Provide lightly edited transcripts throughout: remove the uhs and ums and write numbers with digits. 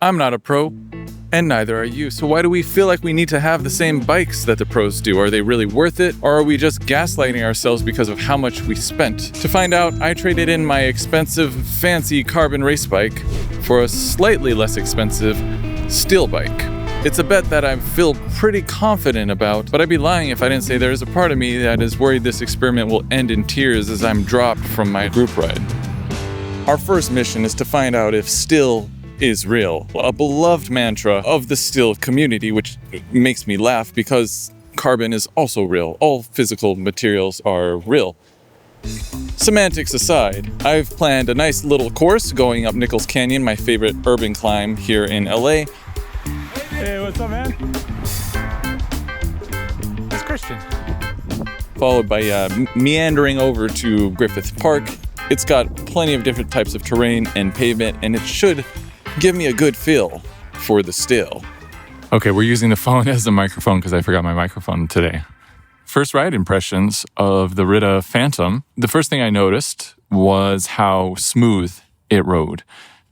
I'm not a pro, and neither are you. So why do we feel like we need to have the same bikes that the pros do? Are they really worth it? Or are we just gaslighting ourselves because of how much we spent? To find out, I traded in my expensive, fancy carbon race bike for a slightly less expensive steel bike. It's a bet that I feel pretty confident about, but I'd be lying if I didn't say there is a part of me that is worried this experiment will end in tears as I'm dropped from my group ride. Our first mission is to find out if still is real, a beloved mantra of the still community, which makes me laugh because carbon is also real. All physical materials are real. Semantics aside, I've planned a nice little course going up Nichols Canyon, my favorite urban climb here in LA. Hey, what's up, man? It's Christian. Followed by meandering over to Griffith Park. It's got plenty of different types of terrain and pavement, and it should give me a good feel for the still. Okay, we're using the phone as the microphone because I forgot my microphone today. First ride impressions of the Ritte Phantom. The first thing I noticed was how smooth it rode.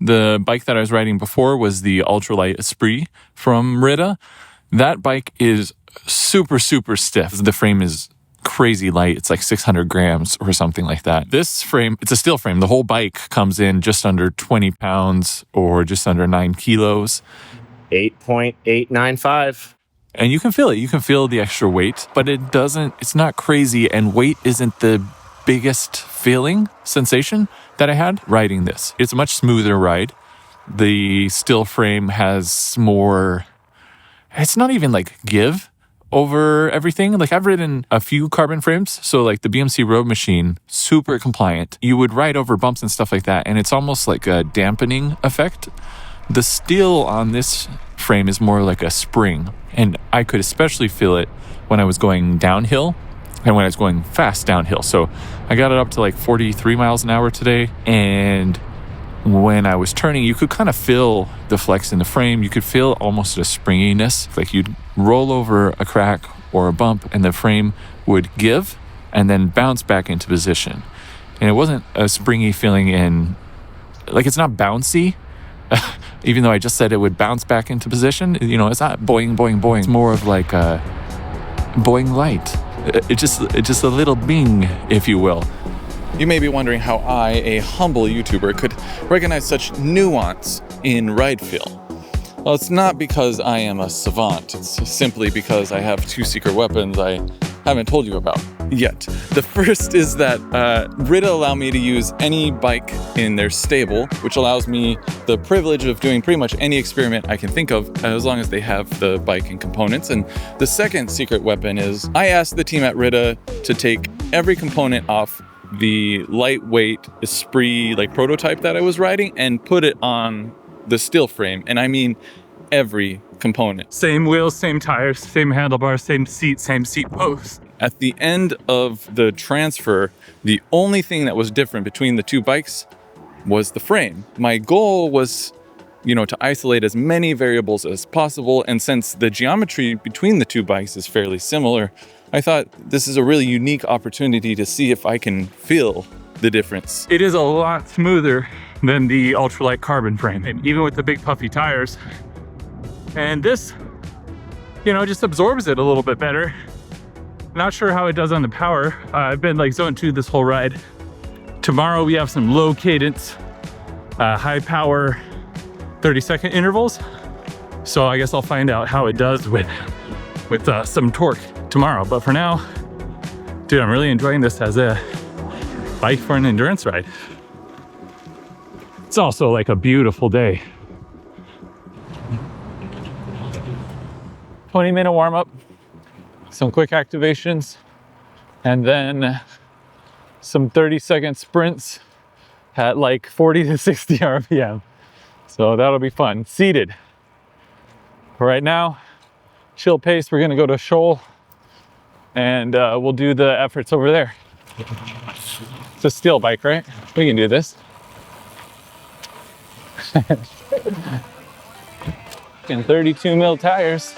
The bike that I was riding before was the Ultralight Esprit from Ritte. That bike is super, super stiff. The frame is crazy light. It's like 600 grams or something like that. This frame, it's a steel frame. The whole bike comes in just under 20 pounds or just under 9 kilos. 8.895. And you can feel it. You can feel the extra weight, but it's not crazy, and weight isn't the biggest sensation that I had riding this. It's a much smoother ride. The steel frame has more, it's not even like give over everything. Like I've ridden a few carbon frames. So like the BMC Road Machine, super compliant. You would ride over bumps and stuff like that. And it's almost like a dampening effect. The steel on this frame is more like a spring. And I could especially feel it when I was going downhill and when I was going fast downhill. So I got it up to like 43 miles an hour today. And when I was turning, you could kind of feel the flex in the frame. You could feel almost a springiness. Like you'd roll over a crack or a bump and the frame would give and then bounce back into position. And it wasn't a springy feeling like it's not bouncy, even though I just said it would bounce back into position. You know, it's not boing, boing, boing. It's more of like a boing light. It's just a little bing, if you will. You may be wondering how I, a humble YouTuber, could recognize such nuance in ride feel. Well, it's not because I am a savant. It's simply because I have two secret weapons I haven't told you about yet. The first is that Ritte allow me to use any bike in their stable, which allows me the privilege of doing pretty much any experiment I can think of as long as they have the bike and components. And the second secret weapon is I asked the team at Ritte to take every component off the lightweight Esprit like prototype that I was riding and put it on the steel frame. And I mean every component. Same wheels, same tires, same handlebars, same seat post. At the end of the transfer, the only thing that was different between the two bikes was the frame. My goal was, to isolate as many variables as possible. And since the geometry between the two bikes is fairly similar, I thought this is a really unique opportunity to see if I can feel the difference. It is a lot smoother than the ultralight carbon frame, and even with the big puffy tires. And this, just absorbs it a little bit better. Not sure how it does on the power. I've been like zone 2 this whole ride. Tomorrow we have some low cadence, high power 30-second intervals. So I guess I'll find out how it does with some torque tomorrow. But for now, dude, I'm really enjoying this as a bike for an endurance ride. It's also like a beautiful day. 20-minute warm-up, some quick activations, and then some 30-second sprints at like 40 to 60 RPM. So that'll be fun. Seated. Right now, chill pace. We're gonna go to Shoal and we'll do the efforts over there. It's a steel bike, right? We can do this. And 32 mil tires.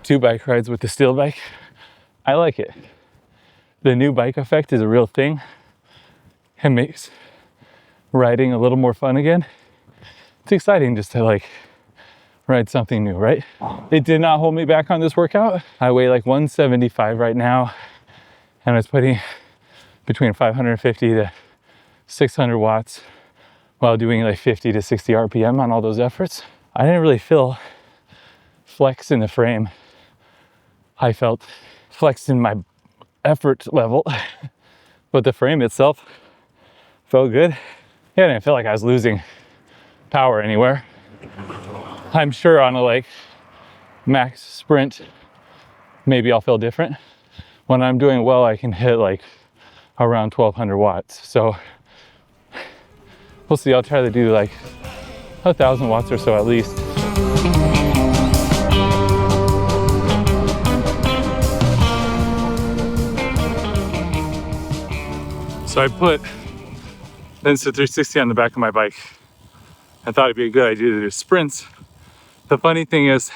2 bike rides with the steel bike. I like it. The new bike effect is a real thing. It makes riding a little more fun again. It's exciting just to like ride something new, right? It did not hold me back on this workout. I weigh like 175 right now, and I was putting between 550 to 600 watts while doing like 50 to 60 RPM on all those efforts. I didn't really feel flex in the frame. I felt flex in my effort level, but the frame itself felt good. Yeah, I didn't feel like I was losing power anywhere. I'm sure on a like max sprint, maybe I'll feel different. When I'm doing well, I can hit like around 1200 watts. So we'll see. I'll try to do like 1,000 watts or so at least. So I put Insta360 on the back of my bike. I thought it'd be a good idea to do sprints. The funny thing is,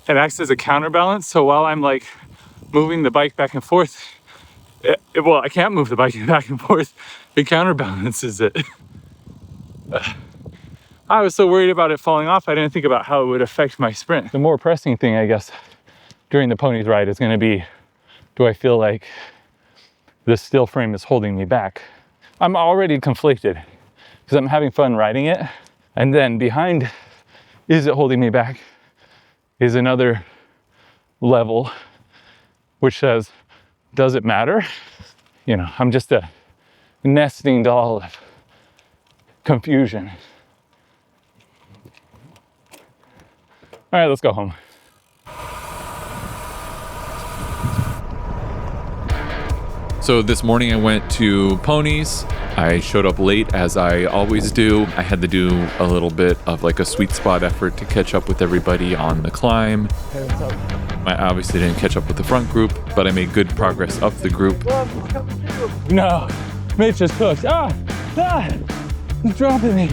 it acts as a counterbalance. So while I'm like moving the bike back and forth, well, I can't move the bike back and forth. It counterbalances it. I was so worried about it falling off, I didn't think about how it would affect my sprint. The more pressing thing, I guess, during the ponies ride is gonna be, do I feel like the steel frame is holding me back? I'm already conflicted because I'm having fun riding it. And then behind, is it holding me back, is another level, which says, does it matter? You know, I'm just a nesting doll of confusion. All right, let's go home. So this morning I went to ponies. I showed up late as I always do. I had to do a little bit of like a sweet spot effort to catch up with everybody on the climb. Hey, what's up? I obviously didn't catch up with the front group, but I made good progress up the group. No, Mitch just cooked. He's dropping me.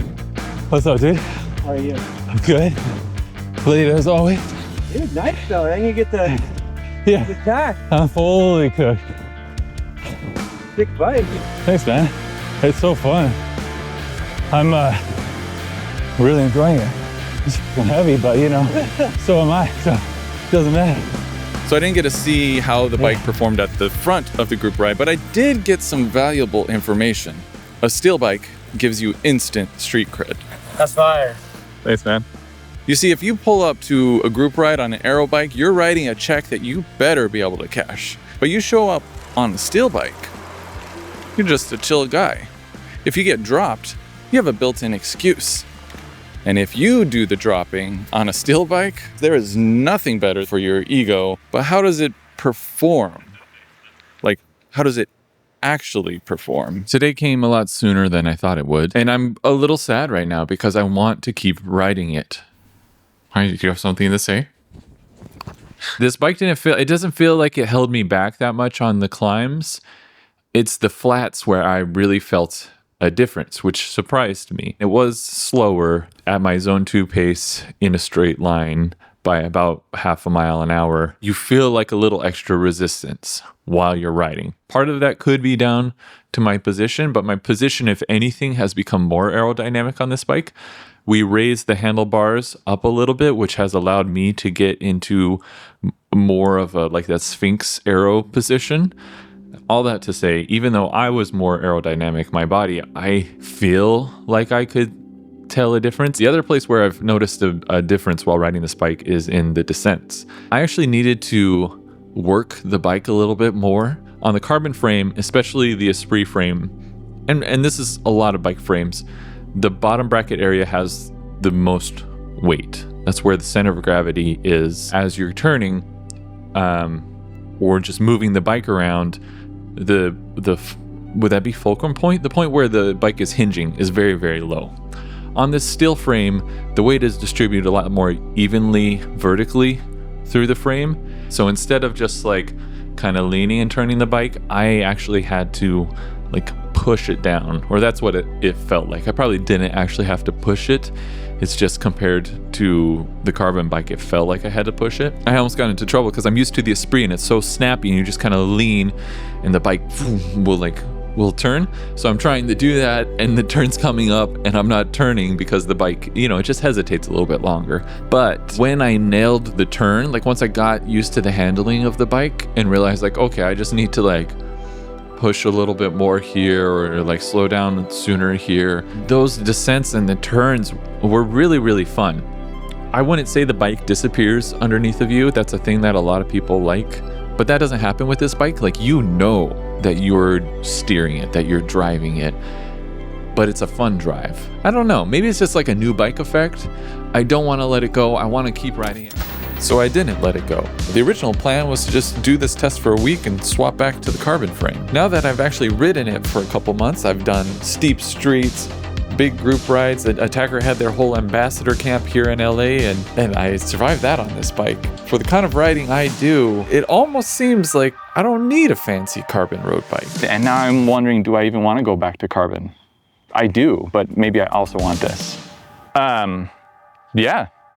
What's up, dude? How are you? I'm good. Late as always. Dude, nice though. Then you get the tack. I'm fully cooked. Sick bike. Thanks, man. It's so fun. I'm really enjoying it. It's heavy, but you know, so am I, so it doesn't matter. So I didn't get to see how the bike performed at the front of the group ride, but I did get some valuable information. A steel bike gives you instant street cred. That's fire. Thanks, man. You see, if you pull up to a group ride on an aero bike, you're writing a check that you better be able to cash. But you show up on a steel bike, you're just a chill guy. If you get dropped, you have a built-in excuse. And if you do the dropping on a steel bike, there is nothing better for your ego. But how does it perform? Like, how does it actually perform? Today came a lot sooner than I thought it would. And I'm a little sad right now because I want to keep riding it. Do you have something to say? This bike it doesn't feel like it held me back that much on the climbs. It's the flats where I really felt a difference, which surprised me. It was slower at my zone 2 pace in a straight line by about half a mile an hour. You feel like a little extra resistance while you're riding. Part of that could be down to my position, but my position, if anything, has become more aerodynamic on this bike. We raised the handlebars up a little bit, which has allowed me to get into more of a like that Sphinx aero position. All that to say, even though I was more aerodynamic, my body, I feel like I could tell a difference. The other place where I've noticed a difference while riding this bike is in the descents. I actually needed to work the bike a little bit more on the carbon frame, especially the Esprit frame. And this is a lot of bike frames. The bottom bracket area has the most weight. That's where the center of gravity is. As you're turning, or just moving the bike around, would that be fulcrum point? The point where the bike is hinging is very, very low. On this steel frame, the weight is distributed a lot more evenly vertically through the frame. So instead of just like kind of leaning and turning the bike, I actually had to like push it down, or that's what it felt like. I probably didn't actually have to push it. It's just compared to the carbon bike, it felt like I had to push it. I almost got into trouble because I'm used to the Esprit and it's so snappy and you just kind of lean and the bike will turn. So I'm trying to do that and the turn's coming up and I'm not turning because the bike, it just hesitates a little bit longer. But when I nailed the turn, like once I got used to the handling of the bike and realized like, okay, I just need to push a little bit more here or slow down sooner here. Those descents and the turns were really, really fun. I wouldn't say the bike disappears underneath of you. That's a thing that a lot of people like, but that doesn't happen with this bike. That you're steering it, that you're driving it, but it's a fun drive. I don't know, maybe it's just like a new bike effect. I don't want to let it go. I want to keep riding it. So I didn't let it go. The original plan was to just do this test for a week and swap back to the carbon frame. Now that I've actually ridden it for a couple months, I've done steep streets, big group rides. Attacker had their whole ambassador camp here in LA, and I survived that on this bike. For the kind of riding I do, it almost seems like I don't need a fancy carbon road bike. And now I'm wondering, do I even want to go back to carbon? I do, but maybe I also want this. Yeah.